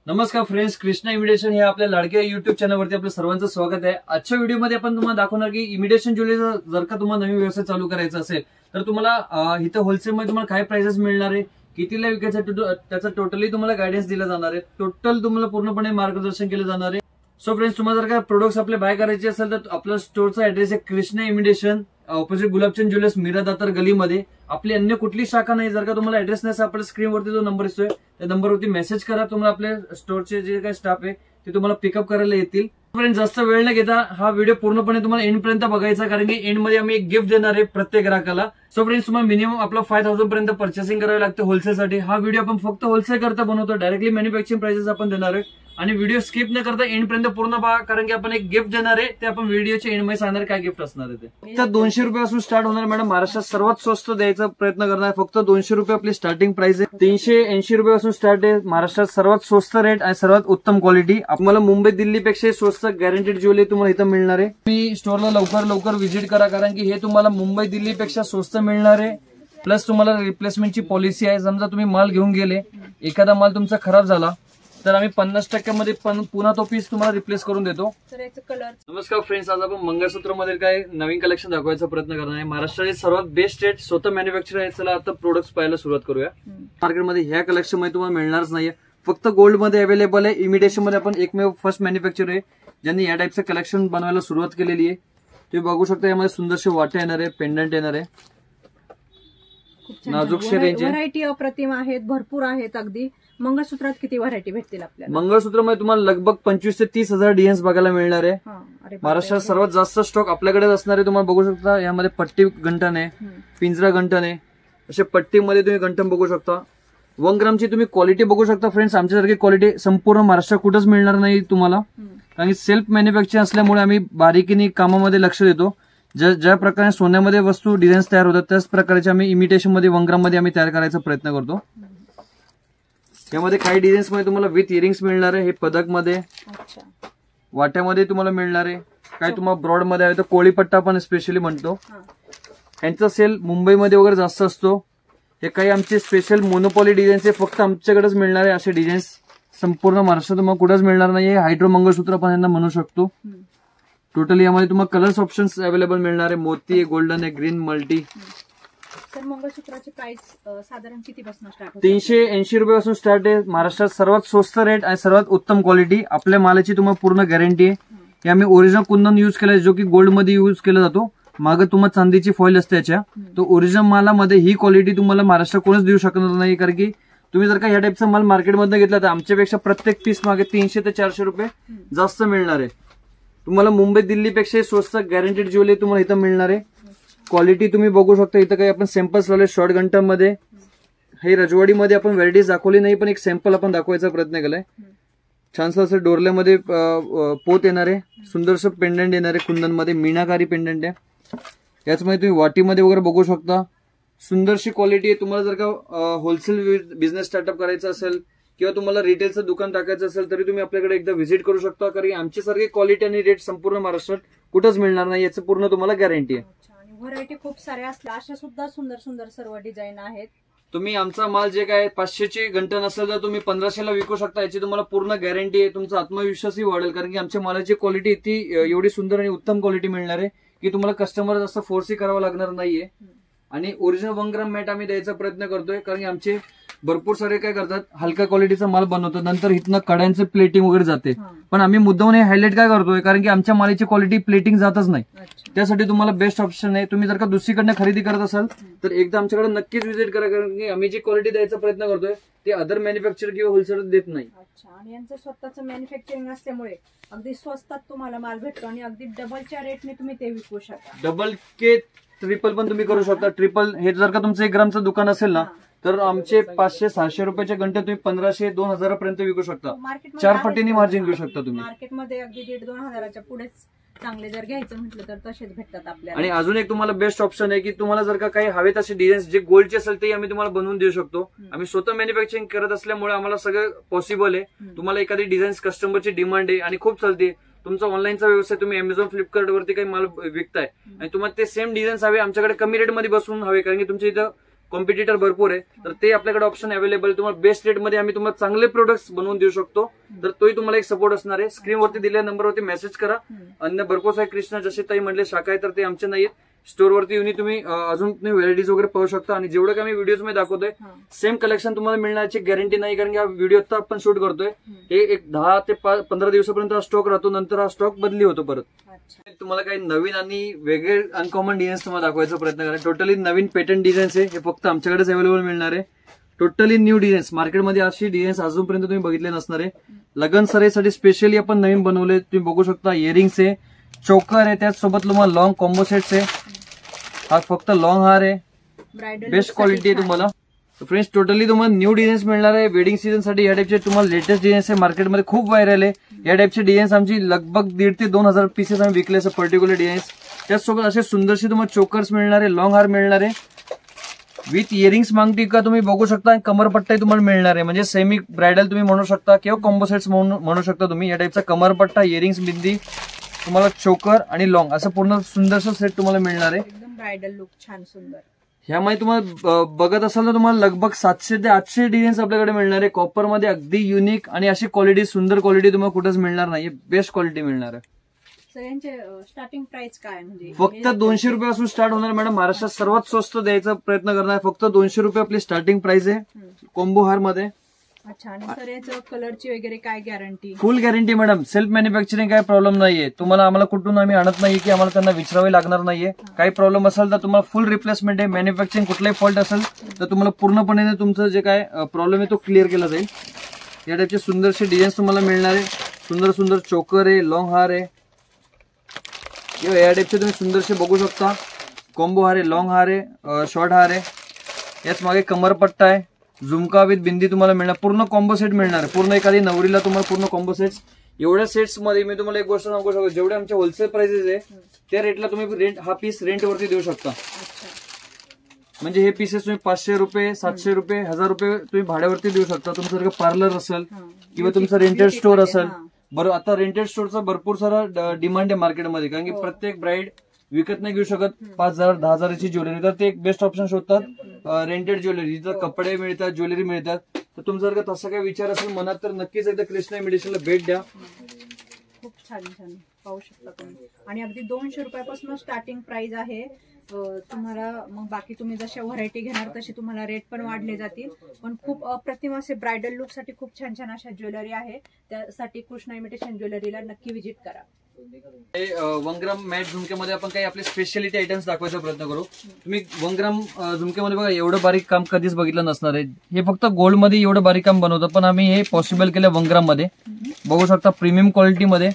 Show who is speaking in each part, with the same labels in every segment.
Speaker 1: नमस्कार friends, Krishna imitation हे आपल्या लाडक्या युट्यूब चॅनलवरती आपलं सर्वांचं स्वागत आहे। आजच्या व्हिडिओमध्ये आपण तुम्हाला दाखवणार की इमिटेशन ज्वेलरी जर का तुम्हाला नवीन व्यवसाय चालू करायचा असेल तर तुम्हाला इथं होलसेलमध्ये तुम्हाला काय प्राइसेस मिळणार आहे, कितीला विकायचं त्याचा टोटली तुम्हाला गायडन्स दिला जाणार आहे। टोटल तुम्हाला पूर्णपणे मार्गदर्शन केलं जाणार आहे। सो फ्रेंड्स, तुम्हाला जर का प्रोडक्ट्स आपले बाय करायचे असेल तर आपल्या स्टोरचा ऍड्रेस आहे Krishna imitation, opposite Gulabchand jewellers, Meera Datar गलीमध्ये। आपली अन्य कुठली शाखा नाही। जर का तुम्हाला ऍड्रेस नाही आपल्या स्क्रीनवरती जो नंबर दिसतोय त्या नंबरवरती मेसेज करा, तुम्हाला आपल्या स्टोरचे जे काही स्टाफ आहे ते तुम्हाला पिकअप करायला येतील। फ्रेंड्स, जास्त वेळ न घेता हा व्हिडिओ पूर्णपणे तुम्हाला एंड पर्यंत बघायचा, कारण की एंड मध्ये आम्ही एक गिफ्ट देणार आहे प्रत्येक ग्राहकाला। सो फ्रेंड्स, तुम्हाला मिनिमम आपला 5000 पर्यंत पर्चेसिंग करावी लागते होलसेलसाठी। हा व्हिडिओ आपण फक्त होलसेल करता बनवतो, डायरेक्टली मॅन्युफॅक्चरिंग प्राइसेस आपण देणार आहे। आणि व्हिडिओ स्किप न करता एंड पर्यंत पूर्ण पहा, कारण की आपण एक गिफ्ट देणार आहे, ते आपण व्हिडिओच्या एंड मध्ये सांगणार काय गिफ्ट असणार आहे ते। तर 200 रुपयापासून स्टार्ट होणार मॅडम। महाराष्ट्रात सर्वात स्वस्त द्यायचा प्रयत्न करणार, फक्त 200 रुपये आपली स्टार्टिंग प्राइस आहे। 380 रुपयापासून स्टार्ट आहे। महाराष्ट्रात सर्वात स्वस्त रेट आणि सर्वात उत्तम क्वालिटी। तुम्हाला मुंबई दिल्लीपेक्षा स्वस्त गॅरंटेड ज्वेलरी तुम्हाला इथं मिळणार आहे। तुम्ही स्टोरला लवकर व्हिजिट करा, कारण की हे तुम्हाला मुंबई दिल्लीपेक्षा स्वस्त मिळणार आहे। प्लस तुम्हाला रिप्लेसमेंटची पॉलिसी आहे। समजा तुम्ही माल घेऊन गेले, एखादा माल तुमचा खराब झाला तर आम्ही 50% मध्ये पुन्हा तो पीस तुम्हाला रिप्लेस करून देतो। नमस्कार फ्रेंड्स, आज आपण मंगळसूत्र मध्ये काय नवीन कलेक्शन दाखवायचा प्रयत्न करणार आहे। महाराष्ट्राचे सर्वात बेस्ट रेट, स्वतः मॅन्युफॅक्चर आहे। चला आता प्रोडक्ट्स पाहायला सुरुवात करूया। मार्केटमध्ये ह्या कलेक्शन मध्ये तुम्हाला मिळणारच नाहीये, फक्त गोल्ड मध्ये अवेलेबल आहे। इमिटेशन मध्ये आपण एकमेव फर्स्ट मॅन्युफॅक्चर आहे ज्यांनी या टाइपचं कलेक्शन बनवायला सुरुवात केलेली आहे। तुम्ही बघू शकता यामध्ये सुंदरसे वाटे येणार आहे, पेंडंट येणार आहे, नाजूकशे रेंज आहे,
Speaker 2: व्हरायटी अप्रतिम आहेत, भरपूर आहेत। अगदी मंगळसूत्रात किती व्हरायटी भेटतील आपल्याला?
Speaker 1: मंगळसूत्रामध्ये तुम्हाला लगभग 25 ते 30 हजार डिझाईन्स बघायला मिळणार आहे। महाराष्ट्रात सर्वात जास्त स्टॉक आपल्याकडेच असणार आहे। तुम्हाला बघू शकता यामध्ये पट्टी गंठन आहे, पिंजरा गंठन आहे, अशा पट्टीमध्ये तुम्ही गंठन बघू शकता। 1 ग्रामची तुम्ही क्वालिटी बघू शकता फ्रेंड्स। आमच्यासारखी क्वालिटी संपूर्ण महाराष्ट्रात कुठंच मिळणार नाही तुम्हाला, कारण की सेल्फ मॅन्युफॅक्चरिंग असल्यामुळे आम्ही बारीकीने कामामध्ये लक्ष देतो। ज्या प्रकारे सोन्यामध्ये वस्तू डिझाईन्स तयार होतात त्याच प्रकारचे आम्ही इमिटेशन मध्ये 1 ग्राम मध्ये आम्ही तयार करायचा प्रयत्न करतो। यामध्ये काही डिझाईन्स मध्ये तुम्हाला विथ इयरिंग्स मिळणार आहे। हे पदक मध्ये, वाट्यामध्ये तुम्हाला मिळणार आहे। काही तुम्हाला ब्रॉड मध्ये आहे तर कोळीपट्टा आपण स्पेशली म्हणतो। यांचा सेल मुंबईमध्ये वगैरे जास्त असतो। हे काही आमचे स्पेशल मोनोपॉली डिझाईन्स आहे, फक्त आमच्याकडेच मिळणार आहे। असे डिझाईन्स संपूर्ण महाराष्ट्रात तुम्हाला कुठंच मिळणार नाही। हायड्रो मंगळसूत्र आपण यांना म्हणू शकतो। टोटली यामध्ये तुम्हाला कलर्स ऑप्शन्स अवेलेबल मिळणार आहे। मोती आहे, गोल्डन आहे, ग्रीन, मल्टी।
Speaker 2: तर मंगळसूत्राची प्राइस साधारण किती पासून स्टार्ट होते?
Speaker 1: 380 रुपयापासून स्टार्ट आहे। महाराष्ट्रात सर्वात स्वस्त रेट आणि सर्वात उत्तम क्वालिटी। आपल्या मालाची तुम्हाला पूर्ण गॅरंटी आहे। हे आम्ही ओरिजिनल कुंदन युज केलाय, जो की गोल्ड मध्ये युज केला जातो। मागे तुम्हाला चांदीची फॉइल असते याच्या, तो ओरिजिनल मालामध्ये ही क्वालिटी तुम्हाला महाराष्ट्रात कोणच देऊ शकणार नाही, कारण की तुम्ही जर का या टाइपचा माल मार्केटमध्ये घेतला तर आमच्यापेक्षा प्रत्येक पीस मागे 300 ते 400 रुपये जास्त मिळणार आहे। तुम्हाला मुंबई दिल्लीपेक्षा स्वस्त गॅरंटेड ज्वेलरी तुम्हाला इथं मिळणार आहे। क्वालिटी तुम्ही बघू शकता। इथं काही आपण सॅम्पल्स लावले शॉर्ट घंटा मध्ये। हे रजवाडीमध्ये आपण व्हरायटीज दाखवली नाही, पण एक सॅम्पल आपण दाखवायचा प्रयत्न केलाय। छानसं असं डोरल्यामध्ये पोत येणार आहे, सुंदरसं पेंडंट येणार आहे, कुंदन मध्ये मीनाकारी पेंडंट आहे। याचमध्ये तुम्ही वाटीमध्ये वगैरे बघू शकता, सुंदरशी क्वालिटी आहे। तुम्हाला जर का होलसेल बिझनेस स्टार्टअप करायचा असेल किंवा तुम्हाला रिटेलचं दुकान टाकायचं असेल तरी तुम्ही आपल्याकडे एकदा व्हिजिट करू शकता, कारण आमची सारखी क्वालिटी आणि रेट संपूर्ण महाराष्ट्रात कुठंच मिळणार नाही, याचं पूर्ण तुम्हाला गॅरंटी आहे।
Speaker 2: व्हरायटी खूप साऱ्या असल्या, अशा सुद्धा सुंदर सर्व डिझाईन आहेत।
Speaker 1: तुम्ही आमचा माल जे काय 500ची गंठन असेल तर तुम्ही 1500ला विकू शकता, याची तुम्हाला पूर्ण गॅरंटी आहे। तुमचा आत्मविश्वासही वाढेल, कारण की आमच्या मालाची क्वालिटी ती एवढी सुंदर आणि उत्तम क्वालिटी मिळणार आहे की तुम्हाला कस्टमर जास्त फोर्सही करावा लागणार नाहीये। आणि ओरिजिनल 1 ग्राम मॅट आम्ही द्यायचा प्रयत्न करतोय, कारण की आमचे भरपूर सारे काय करतात, हलक्या क्वालिटीचा माल बनवतात, नंतर इथनं कड्यांचे प्लेटिंग वगैरे जाते। पण आम्ही मुद्दामून हे हायलाइट काय करतोय, कारण की आमच्या मालाची क्वालिटी प्लेटिंग जातच नाही। त्यासाठी तुम्हाला बेस्ट ऑप्शन आहे। तुम्ही जर का दुसरीकडनं खरेदी करत असाल तर एकदा आमच्याकडे नक्कीच व्हिजिट करा, कारण की आम्ही जी क्वालिटी द्यायचा प्रयत्न करतोय ते अदर मॅन्युफॅक्चर किंवा होलसेलर देत नाही।
Speaker 2: आणि यांचं स्वतःचं मॅन्युफॅक्चरिंग असल्यामुळे अगदी स्वस्तात तुम्हाला माल भेटतो आणि अगदी डबलच्या रेटने तुम्ही ते विकू शकता।
Speaker 1: डबल के ट्रिपल पण तुम्ही करू शकता। ट्रिपल हे जर का तुमचं 1 ग्रामचं दुकान असेल ना तर आमचे 500-600 रुपयाच्या घंटे तुम्ही 1500-2000 पर्यंत विकू शकता। 4 पटीने मार्जिन घेऊ शकता तुम्ही।
Speaker 2: मार्केटमध्ये अगदी 1.5-2 हजाराच्या पुढेच चांगले जर घ्यायचं म्हटलं तर तसेच भेटतात आपल्याला।
Speaker 1: आणि अजून एक तुम्हाला बेस्ट ऑप्शन आहे की तुम्हाला जर का काही हवेत असे डिझाईन्स जे गोल्डचे असेल ते आम्ही तुम्हाला बनवून देऊ शकतो। आम्ही स्वतः मॅन्युफॅक्चरिंग करत असल्यामुळे आम्हाला सगळं पॉसिबल आहे। तुम्हाला एखादी डिझाईन्स कस्टमरची डिमांड आहे आणि खूप चालते, तुमचा ऑनलाईनचा व्यवसाय, तुम्ही अमेझॉन फ्लिपकार्ट वरती काही माल विकताय आणि तुम्हाला ते सेम डिझाईन्स हवे, आमच्याकडे कमी रेटमध्ये बसवून हवे, कारण की तुमच्या इथं कॉम्पिटिटर भरपूर आहे, तर ते आपल्याकडे ऑप्शन अवेलेबल. तुम्हाला बेस्ट रेट मध्ये आम्ही तुम्हाला चांगले प्रोडक्ट्स बनवून देऊ शकतो, तर तोही तुम्हाला एक सपोर्ट असणार आहे. स्क्रीनवरती दिलेल्या नंबरवरती मेसेज करा. अन्य भरपूर सारे कृष्णा जसे ताई म्हणले शाखा आहे, तर ते आमचे नाहीत. स्टोअरवरती येऊन तुम्ही अजून तुम्ही व्हरायटीज वगैरे पाहू शकता. आणि जेवढं काही व्हिडिओज मध्ये दाखवतोय सेम कलेक्शन तुम्हाला मिळण्याची गॅरंटी नाही, कारण की हा व्हिडिओ आता आपण शूट करतोय. हे एक 10 ते 15 दिवसापर्यंत हा स्टॉक राहतो, नंतर हा स्टॉक बदली होतो परत. तुम्हाला काही नवीन आणि वेगळे अनकॉमन डिझाईन्स तुम्हाला दाखवायचा प्रयत्न करा. टोटली नवीन पेटंट डिझाईन्स आहे, हे फक्त आमच्याकडेच अवेलेबल मिळणार आहे. टोटली न्यू डिझाईन्स, मार्केटमध्ये अशी डिझाईन्स अजूनपर्यंत तुम्ही बघितले नसणार आहे. लग्न सराईसाठी स्पेशली आपण नवीन बनवले, तुम्ही बघू शकता. इयरिंग्स आहे, चोकर आहे, त्याचसोबत तुम्हाला लॉंग कॉम्बो सेट्स आहे. हा फक्त लॉंग हार आहे, बेस्ट क्वालिटी आहे तुम्हाला. फ्रेंड्स टोटली तुम्हाला न्यू डिझाईन्स मिळणार आहे वेडिंग सीझन साठी. या टाइपचे तुम्हाला लेटेस्ट डिझाईन्स आहे, मार्केटमध्ये खूप व्हायरल आहे. या टाइपचे डिझाईन्स आमची लगभग 1,500 ते 2,000 पीसेस आम्ही विकले असं पर्टिक्युलर डिझाईन्स. त्याचसोबत असे सुंदरसे तुम्हाला चोकर्स मिळणार आहे, लॉंग हार मिळणार आहे विथ इयरिंग्स मांगटिका तुम्ही बघू शकता. कमरपट्टाही तुम्हाला मिळणार आहे, म्हणजे सेमी ब्रायडल तुम्ही म्हणू शकता किंवा कॉम्बो सेट्स म्हणू शकता तुम्ही. या टाइपचा कमरपट्टा, इयरिंग्स, बिंदी, तुम्हाला चोकर आणि लॉंग असं पूर्ण सुंदरसं सेट तुम्हाला मिळणार आहे.
Speaker 2: एकदम ब्रायडल लुक छान सुंदर.
Speaker 1: ह्यामध्ये तुम्हाला बघत असाल तर तुम्हाला लगभग 700 ते 800 डिझाईन्स आपल्याकडे मिळणार आहे. कॉपर मध्ये अगदी युनिक आणि अशी क्वालिटी, सुंदर क्वालिटी तुम्हाला कुठेच मिळणार नाही, बेस्ट क्वालिटी मिळणार आहे.
Speaker 2: सर यांचे स्टार्टिंग प्राइस काय म्हणजे?
Speaker 1: फक्त 200 रुपयापासून स्टार्ट होणार मॅडम. महाराष्ट्रात सर्वात स्वस्त द्यायचा प्रयत्न करणार. फक्त 200 रुपये आपली स्टार्टिंग प्राइस आहे कॉम्बो हार मध्ये.
Speaker 2: अच्छा. आणि सर याचं कलरची वगैरे काय गॅरंटी?
Speaker 1: फुल गॅरंटी मॅडम. सेल्फ मॅन्युफॅक्चरिंग काय प्रॉब्लेम नाहीये. तुम्हाला आम्हाला कुठून आम्ही आणत नाहीये की आम्हाला त्यांना विचारावे लागणार नाहीये. काही प्रॉब्लेम असेल तर तुम्हाला फुल रिप्लेसमेंट आहे. मॅन्युफॅक्चरिंग कुठलाही फॉल्ट असेल तर तुम्हाला पूर्णपणे तुमचं जे काय प्रॉब्लेम आहे तो क्लिअर केला जाईल. या टाइपचे सुंदरसे डिझाईन्स तुम्हाला मिळणार आहे. सुंदर सुंदर चोकर आहे, लॉंग हार आहे किंवा या टाइपचे तुम्ही सुंदरसे बघू शकता. कॉम्बो हार आहे, लॉंग हार आहे, शॉर्ट हार आहे. याच मागे कमरपट्टा आहे, झुमका विथ बिंदी तुम्हाला मिळणार. पूर्ण कॉम्बो सेट मिळणार आहे. पूर्ण एखादी नवरीला तुम्हाला पूर्ण कॉम्बो सेट्स. एवढ्या सेट्स मध्ये मी तुम्हाला एक गोष्ट सांगू शकतो, जेवढे आमचे होलसेल प्राइसेस आहे त्या रेटला तुम्ही हा पीस रेंटवरती देऊ शकता. म्हणजे हे पीसेस तुम्ही 500 रुपये, 700 रुपये, 1000 रुपये तुम्ही भाड्यावरती देऊ शकता. तुमचं जर पार्लर असेल किंवा तुमचं रेंटेड स्टोअर असेल. बरं, आता रेंटेड स्टोअरचा भरपूर सारा डिमांड आहे मार्केटमध्ये, कारण की प्रत्येक ब्राईड विकत नाही घेऊ शकत 5,000 10,000ची ज्वेलरी, तर ते एक बेस्ट ऑप्शन शोधतात रेंटेड ज्वेलरी, जिथं कपडे मिळतात, ज्वेलरी मिळतात. तर तुमचा जर तसा काही विचार असेल मनात तर नक्कीच एकदा कृष्णा इमिटेशनला भेट द्या.
Speaker 2: खूप छान छान पाहू शकता तुम्ही. आणि अगदी 200 रुपयापासून स्टार्टिंग प्राइस आहे तुम्हाला. मग बाकी तुम्ही जशा व्हरायटी घेणार तशी तुम्हाला रेट पण वाढले जातील. पण खूप अप्रतिम असे ब्रायडल लुक साठी खूप छान छान अशा ज्वेलरी आहे. त्यासाठी कृष्णा इमिटेशन ज्वेलरीला नक्की व्हिजिट करा.
Speaker 1: 1 ग्राम मॅट झुमक्यामध्ये आपण काही आपले स्पेशालिटी आयटम्स दाखवायचा प्रयत्न करू. तुम्ही 1 ग्राम झुमक्यामध्ये बघा एवढं बारीक काम कधीच बघितलं नसणार आहे. हे फक्त गोल्ड मध्ये एवढं बारीक काम बनवतं, पण आम्ही हे पॉसिबल केलं 1 ग्राम मध्ये. बघू शकता प्रीमियम क्वालिटी मध्ये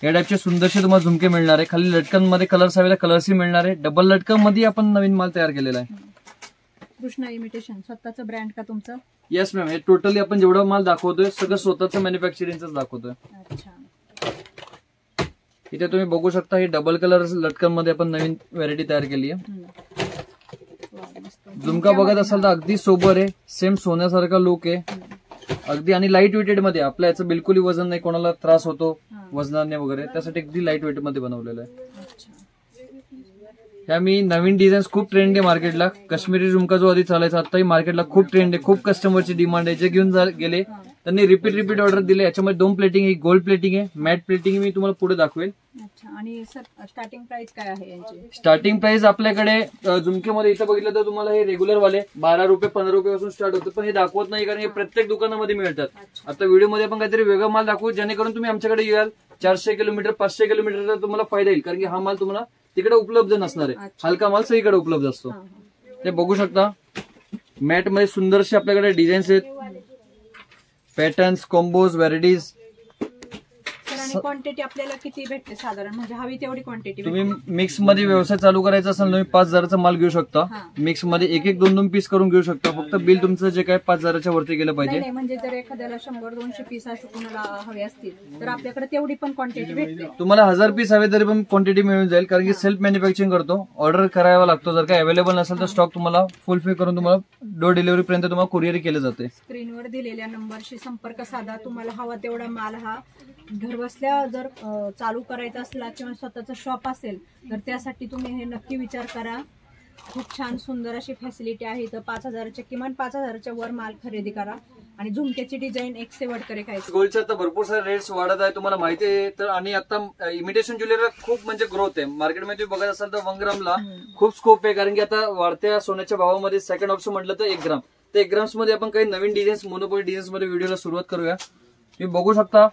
Speaker 1: या टाइपचे सुंदरसे तुम्हाला झुमके मिळणार आहे. खाली लटकन मध्ये कलर्स हवे कलर्सही मिळणार आहे. डबल लटकन मध्ये आपण नवीन माल तयार केलेला आहे.
Speaker 2: कृष्णा इमिटेशन स्वतःचं ब्रँड का तुमचं?
Speaker 1: Yes ma'am. हे टोटली आपण जेवढा माल दाखवतोय सगळं स्वतःचं मॅन्युफॅक्चरिंगच दाखवतोय.
Speaker 2: अच्छा.
Speaker 1: इथे तुम्ही बघू शकता ही डबल कलर लटकन मध्ये आपण नवीन व्हरायटी तयार केली आहे. झुमका बघत असाल तर अगदी सोबर आहे, सेम सोन्यासारखा लुक आहे अगदी, आणि लाईट वेटेड मध्ये. आपल्या याचं बिलकुल वजन नाही, कोणाला त्रास होतो वजनाने वगैरे, त्यासाठी अगदी लाईट वेट मध्ये बनवलेलं आहे. ह्या मी नवीन डिझाईन्स खूप ट्रेंड आहे मार्केटला. काश्मीरी झुमका जो आधी चालायचा आताही मार्केटला खूप ट्रेंड आहे. खूप कस्टमरची डिमांड आहे. जे घेऊन गेले त्यांनी रिपीट ऑर्डर दिले. याच्यामध्ये 2 प्लेटिंग आहे, गोल्ड प्लेटिंग आहे, मॅट प्लेटिंग मी तुम्हाला पुढे दाखवेल.
Speaker 2: अच्छा. आणि सर स्टार्टिंग प्राइस काय आहे यांची?
Speaker 1: स्टार्टिंग प्राइस आपल्याकडे झुमकेमध्ये इथं बघितलं तर तुम्हाला हे रेग्युलर वाले 12 रुपये 15 रुपये पासून स्टार्ट होतं, पण हे दाखवत नाही कारण हे प्रत्येक दुकानामध्ये मिळतात. आता व्हिडिओमध्ये आपण काहीतरी वेगळा माल दाखवू जेणेकरून तुम्ही आमच्याकडे याल. 400 किलोमीटर 500 किलोमीटरचा तुम्हाला फायदा येईल, कारण की हा माल तुम्हाला तिकडे उपलब्ध नसणार आहे. हलका माल सगळीकडे उपलब्ध असतो. ते बघू शकता. मॅट मध्ये सुंदरसे आपल्याकडे डिझाईन्स आहेत, पॅटर्न्स, कॉम्बोज, व्हरायटीज.
Speaker 2: क्वांटिटी आपल्याला किती भेटते साधारण, म्हणजे हवी तेवढी क्वांटिटी?
Speaker 1: तुम्ही मिक्स मध्ये व्यवसाय चालू करायचा असेल तुम्ही 5,000चा माल घेऊ शकता. मिक्स मध्ये 1-1, 2-2 पीस करून घेऊ शकता. फक्त बिल तुमचं जे काय 5,000च्या वरती गेलं पाहिजे.
Speaker 2: म्हणजे जर एखाद्याला 100-200 पीस असं कुणाला हवे असतील तर आपल्याकडे तेवढी पण क्वांटिटी भेटते.
Speaker 1: तुम्हाला 1000 पीस हवे तरी पण क्वांटिटी मिळून जाईल, कारण की सेल्फ मॅन्युफॅक्चरिंग करतो. ऑर्डर करावा लागतो. जर काय अवेलेबल नसेल तर स्टॉक तुम्हाला फुलफिल करून तुम्हाला डोर डिलिव्हरी पर्यंत तुम्हाला कुरिअर केले जाते.
Speaker 2: स्क्रीनवर दिलेल्या नंबरशी संपर्क साधा. तुम्हाला हवा तेवढा माल हा घरबसल्या जर चालू करायचा असला किंवा स्वतःचं शॉप असेल तर त्यासाठी तुम्ही हे नक्की विचार करा. खूप छान सुंदर अशी फॅसिलिटी आहे इथं. 5,000च्या किमान 5,000च्या वर माल खरेदी करा आणि झुमक्याची डिझाईन एक से वट करे खायचं.
Speaker 1: गोल्डचे आता भरपूर सारे रेट्स वाढत आहे तुम्हाला माहिती आहे. तर आणि आता इमिटेशन ज्वेलरीला खूप म्हणजे ग्रोथ आहे मार्केटमध्ये. तुम्ही बघत असाल तर 1 ग्रामला खूप स्कोप आहे, कारण की आता वाढत्या सोन्याच्या भावामध्ये सेकंड ऑप्शन म्हटलं तर 1 ग्राम. तर 1 ग्राम्स मध्ये आपण काही नवीन डिझाईन्स मोनोपोली डिझाईन्स मध्ये व्हिडिओला सुरुवात करूया. तुम्ही बघू शकता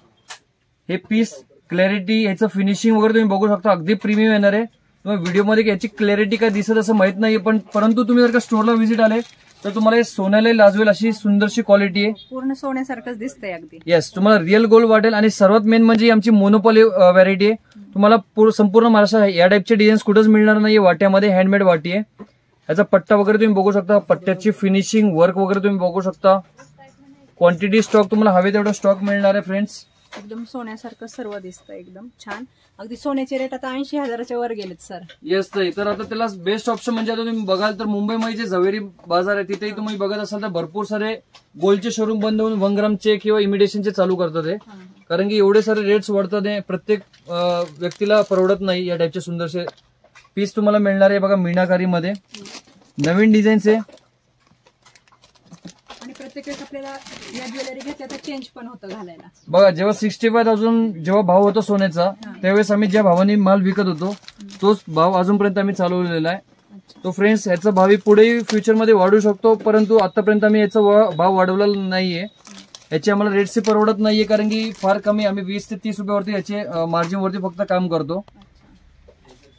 Speaker 1: हे पीस क्लॅरिटी, याचं फिनिशिंग वगैरे तुम्ही बघू शकता, अगदी प्रीमियम येणार आहे. तुम्हाला व्हिडिओमध्ये याची क्लॅरिटी काय दिसत असं माहित नाही, पण परंतु तुम्ही जर का स्टोअरला व्हिजिट आले तर तुम्हाला हे सोन्याला लाजवेल अशी सुंदरशी क्वालिटी आहे.
Speaker 2: पूर्ण सोन्यासारखंच दिसतंय अगदी.
Speaker 1: येस, तुम्हाला रिअल गोल्ड वाटेल. आणि सर्वात मेन म्हणजे आमची मोनोपोली व्हरायटी आहे. तुम्हाला संपूर्ण महाराष्ट्रात या टाईपचे डिझाईन्स कुठेच मिळणार नाही. वाट्यामध्ये हँडमेड वाटी आहे. याचा पट्टा वगैरे तुम्ही बघू शकता, पट्ट्याची फिनिशिंग वर्क वगैरे तुम्ही बघू शकता. क्वांटिटी स्टॉक तुम्हाला हवे तेवढा स्टॉक मिळणार आहे फ्रेंड्स.
Speaker 2: एकदम सोन्यासारखं सर्व दिसतं, एकदम छान. अगदी सोन्याचे रेट आता 80,000च्या वर गेलेत सर.
Speaker 1: येस ताई. तर आता त्याला बेस्ट ऑप्शन म्हणजे आता तुम्ही बघाल तर मुंबईमध्ये जे झवेरी बाजार आहे तिथेही तुम्ही बघत असाल तर भरपूर सारे गोल्डचे शोरूम बंद होऊन 1 ग्रामचे किंवा इमिटेशनचे चालू करतात आहे, कारण की एवढे सारे रेट्स वाढतात आहे. प्रत्येक व्यक्तीला परवडत नाही. या टाईपचे सुंदरसे पीस तुम्हाला मिळणार आहे बघा मीनाकारीमध्ये. नवीन डिझाईन्स आहे
Speaker 2: आणि प्रत्येक वेळेस आपल्याला या ज्वेलरी घेतल्या तर चेंज पण होतं घालायला.
Speaker 1: बघा. जेव्हा 65,000 जेव्हा भाव होता सोन्याचा त्यावेळेस आम्ही ज्या भावाने माल विकत होतो तोच भाव अजूनपर्यंत आम्ही चालवलेला आहे. तो फ्रेंड्स याचा भाव पुढे फ्युचरमध्ये वाढू शकतो, परंतु आतापर्यंत आम्ही याचा भाव वाढवलेला नाहीये. याची आम्हाला रेट्स परवडत नाहीये, कारण की फार कमी आम्ही 20 ते 30 रुपयावरती याचे मार्जिन वरती फक्त काम करतो.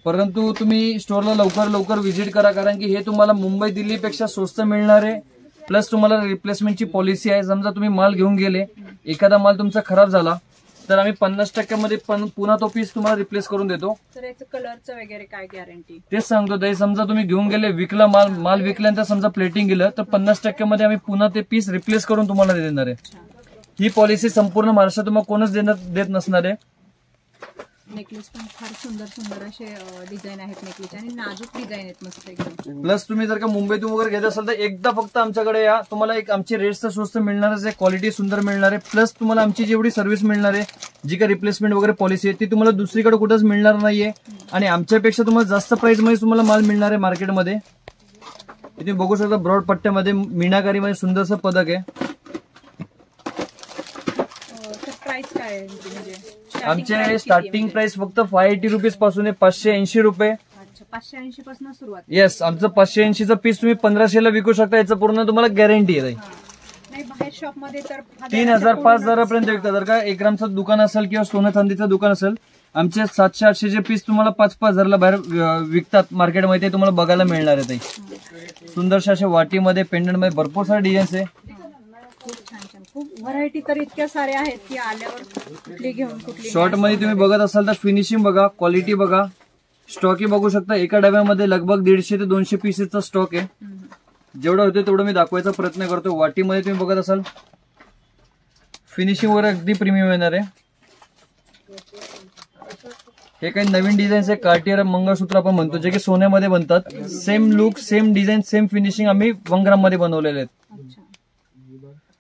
Speaker 1: परंतु तुम्ही स्टोअरला लवकर व्हिजिट करा, कारण की हे तुम्हाला मुंबई दिल्लीपेक्षा स्वस्त मिळणार आहे. प्लस तुम्हाला रिप्लेसमेंटची पॉलिसी आहे. समजा तुम्ही माल घेऊन गेले, एखादा माल तुमचा खराब झाला तर आम्ही 50% पुन्हा तो पीस तुम्हाला रिप्लेस करून देतो.
Speaker 2: तर याचं कलरचं वगैरे काय गॅरंटी?
Speaker 1: तेच सांगतो ताई. समजा तुम्ही घेऊन गेले, विकला माल विकल्यानंतर समजा प्लेटिंग गेलं तर 50% आम्ही पुन्हा ते पीस रिप्लेस करून तुम्हाला देणार आहे. ही पॉलिसी संपूर्ण महाराष्ट्रात तुम्हाला कोणच देत नसणार आहे.
Speaker 2: नेकलेस पण फार सुंदर असे डिझाईन आहेत नेकलेस आणि नाजूक डिझाईन आहेत मस्त एकदम.
Speaker 1: प्लस तुम्ही जर का मुंबईतून वगैरे घेत असाल तर एकदा फक्त आमच्याकडे या. तुम्हाला एक आमची रेट्स तर स्वस्त मिळणारच आहे, क्वालिटी सुंदर मिळणार आहे. प्लस तुम्हाला आमची जेवढी सर्व्हिस मिळणार आहे, जी काही रिप्लेसमेंट वगैरे पॉलिसी आहे ती तुम्हाला दुसरीकडे कुठंच मिळणार नाहीये. आणि आमच्यापेक्षा तुम्हाला जास्त प्राइस मध्ये तुम्हाला माल मिळणार आहे मार्केटमध्ये. तुम्ही बघू शकता ब्रॉड पट्ट्यामध्ये मीनाकारीमध्ये सुंदरसं पदक आहे.
Speaker 2: प्राइस काय आहे म्हणजे?
Speaker 1: आमचे स्टार्टिंग प्राइस फक्त 580 रुपीज पासून आहे, 580 रुपये.
Speaker 2: 580 पासून सुरुवात.
Speaker 1: येस, आमचं 580चं पीस तुम्ही 1500ला विकू शकता. याचं पूर्ण तुम्हाला गॅरंटी आहे.
Speaker 2: नाही, बाहेर शॉप मध्ये तर
Speaker 1: 3000 5000 पर्यंत विकतात. जर का 1 ग्रामचं दुकान असेल किंवा सोनं चांदीचं दुकान असेल, आमचे 700-800चे पीस तुम्हाला 5,000ला बाहेर विकतात मार्केटमध्ये. ते तुम्हाला बघायला मिळणार आहे. सुंदरशा अशा वाटीमध्ये पेंडंटमध्ये भरपूर सारे डिझाईन्स आहे.
Speaker 2: खूप छान खूप व्हरायटी तर इतक्या साऱ्या आहेत की आल्यावर कुठली घेऊन कुठली.
Speaker 1: शॉर्ट मध्ये तुम्ही बघत असाल तर फिनिशिंग बघा, क्वालिटी बघा, स्टॉक बघू शकता. एका डब्यामध्ये लगभग 150 ते 200 पीसेसचा स्टॉक आहे. जेवढं होतं तेवढं मी दाखवायचा प्रयत्न करतो. वाटीमध्ये तुम्ही बघत असाल फिनिशिंग वगैरे अगदी प्रीमियम येणार आहे. हे काही नवीन डिझाईन्स आहे. कार्टियर मंगळसूत्र आपण म्हणतो, जे की सोन्यामध्ये बनतात. Same look, same design, same finishing आम्ही 1 ग्राम मध्ये बनवलेले आहेत.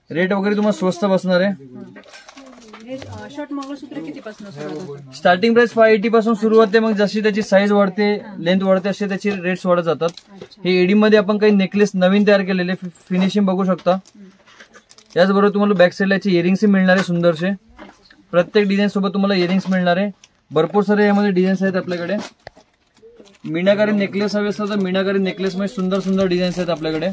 Speaker 1: रेट वगैरे तुम्हाला स्वस्त बसणार आहे.
Speaker 2: शॉर्ट मंगळसूत्र कितीपासून
Speaker 1: स्टार्टिंग प्राइस 580 पासून सुरुवात आहे. मग जशी त्याची साईज वाढते, लेंथ वाढते, असे त्याची रेट्स वाढत जातात. हे एडी मध्ये आपण काही नेकलेस नवीन तयार केलेले, फिनिशिंग बघू शकता. याचबरोबर तुम्हाला बॅक साईडला याचे इयरिंग्स मिळणार आहे सुंदरसे. प्रत्येक डिझाईन सोबत तुम्हाला इयरिंग्स मिळणार आहे. भरपूर सारे यामध्ये डिझाईन्स आहेत आपल्याकडे. मीनाकारी नेकलेस हवे असतात तर मीनाकारी नेकलेस मध्ये सुंदर डिझाईन्स आहेत आपल्याकडे.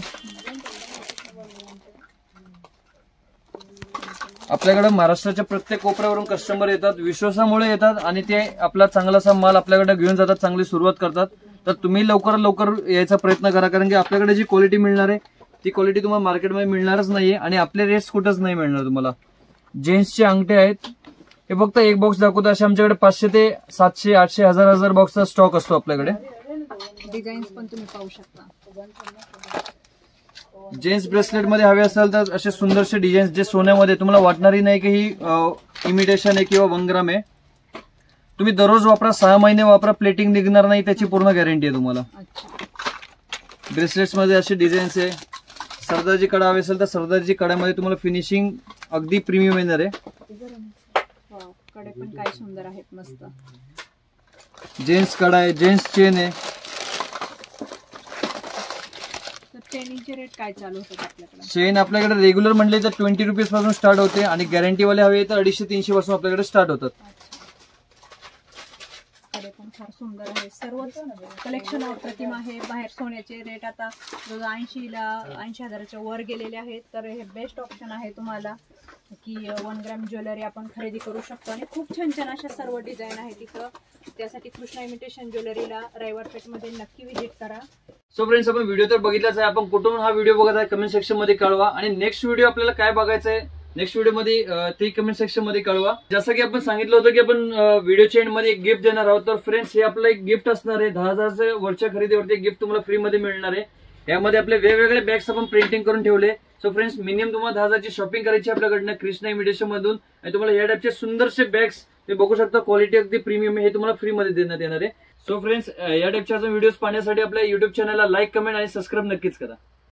Speaker 1: आपल्याकडे महाराष्ट्राच्या प्रत्येक कोपऱ्यावरून कस्टमर येतात, विश्वासामुळे येतात आणि ते आपला चांगलासा माल आपल्याकडे घेऊन जातात, चांगली सुरुवात करतात. तर तुम्ही लवकर यायचा प्रयत्न करा, कारण की आपल्याकडे जी क्वालिटी मिळणार आहे ती क्वालिटी तुम्हाला मार्केटमध्ये मिळणारच नाहीये आणि आपले रेट्स कुठंच नाही मिळणार तुम्हाला. जेंट्सचे अंगठे आहेत, हे फक्त एक बॉक्स दाखवतो. असे आमच्याकडे 500 ते 700, 800, 1000 बॉक्सचा स्टॉक असतो आपल्याकडे.
Speaker 2: डिझाईन्स पण तुम्ही पाहू शकता.
Speaker 1: जेंट्स ब्रेसलेट मध्ये हवे असेल तर असे सुंदरसे डिझाईन्स, जे सोन्यामध्ये तुम्हाला वाटणारही नाही की ही इमिटेशन आहे किंवा 1 ग्राम आहे. तुम्ही दररोज वापरा, 6 महिने वापरा, प्लेटिंग निघणार नाही, त्याची पूर्ण गॅरंटी आहे तुम्हाला. ब्रेसलेट्स मध्ये असे डिझाईन्स आहे. सरदारजी कडा हवे असेल तर सरदारजी कड्यामध्ये तुम्हाला फिनिशिंग अगदी प्रीमियम येणार आहे.
Speaker 2: कडे पण काय सुंदर आहेत, मस्त.
Speaker 1: जेंट्स कडा आहे, जेंट्स चेन आहे.
Speaker 2: चेनिंगचे रेट काय चालू होतात आपल्याकडे?
Speaker 1: चेन आपल्याकडे रेग्युलर म्हणले तर 20 रुपीज पासून स्टार्ट होते आणि गॅरंटी वाले हवे तर 250-300 पासून आपल्याकडे स्टार्ट होतात.
Speaker 2: कडे पण फार सुंदर आहे. सर्वच कलेक्शन अप्रतिम आहे. बाहेर सोन्याचे रेट आता 80,000च्या वर गेलेले आहेत. तर हे बेस्ट ऑप्शन आहे तुम्हाला की 1 ग्रॅम ज्वेलरी आपण खरेदी करू शकतो. आणि खूप छान छान अशा सर्व डिझाईन आहेत तिथं. त्यासाठी कृष्णा इमिटेशन ज्वेलरीला रविवार पेठमध्ये नक्की व्हिजिट करा.
Speaker 1: सो फ्रेंड्स, आपण व्हिडिओ तर बघितलाच आहे. आपण कुठून हा व्हिडिओ बघत आहे कमेंट सेक्शन मध्ये कळवा. आणि नेक्स्ट व्हिडिओ आपल्याला काय बघायचं आहे नेक्स्ट व्हिडिओ मध्ये ते कमेंट सेक्शन मध्ये कळवा. जसं की आपण सांगितलं होतं की आपण व्हिडिओच्या एंड मध्ये एक गिफ्ट देणार आहोत. तर फ्रेंड्स, हे आपलं एक गिफ्ट असणार आहे. 10,000 वरच्या खरेदीवरती एक गिफ्ट तुम्हाला फ्री मध्ये मिळणार आहे. यामध्ये आपले वेगवेगळे बॅग्स आपण प्रिंटिंग करून ठेवले. सो फ्रेंड्स, मिनिमम तुम्हाला 10,000ची शॉपिंग करायची आपल्याकडनं कृष्णा इमिटेशन मधून. आणि तुम्हाला या टाइपचे सुंदरसे बॅग्स तुम्ही बघू शकता. क्वालिटी अगदी प्रीमियम हे तुम्हाला फ्री मध्ये देण्यात येणार आहे. सो फ्रेंड्स, या टाइपच्या व्हिडिओज पाहण्यासाठी आपल्या युट्यूब चॅनलला लाईक, कमेंट आणि सबस्क्राईब नक्कीच करा.